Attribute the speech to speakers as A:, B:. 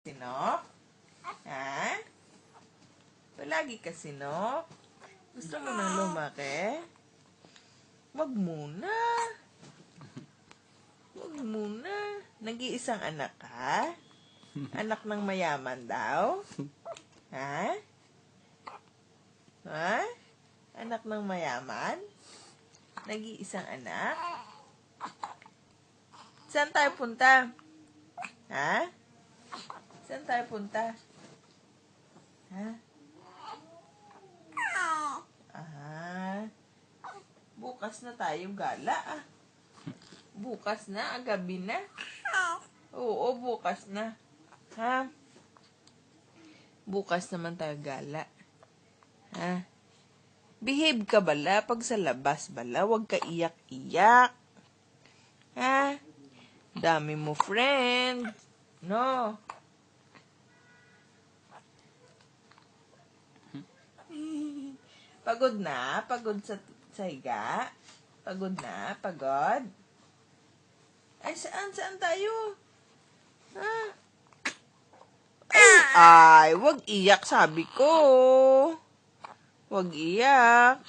A: Sinok? Ha? Palagi ka sinok? Gusto mo nang lumaki? Wag muna. Wag muna. Nag-iisang anak ka? Anak ng mayaman daw? Ha? Ha? Anak ng mayaman? Nag-iisang anak? Saan tayo punta? Ha? Saan tayo punta? Ha? Bukas na tayo gala ah. Bukas na, gabi na. Oo, bukas na. Ha? Bukas naman tayo gala. Ha? Behave ka bala pag sa labas bala. Huwag ka iyak-iyak. Ha? Dami mo friend. No? Pagod na? Pagod sa higa? Pagod na? Pagod? Ay, saan? Saan tayo? Ha? Ay, wag iyak sabi ko. Wag iyak.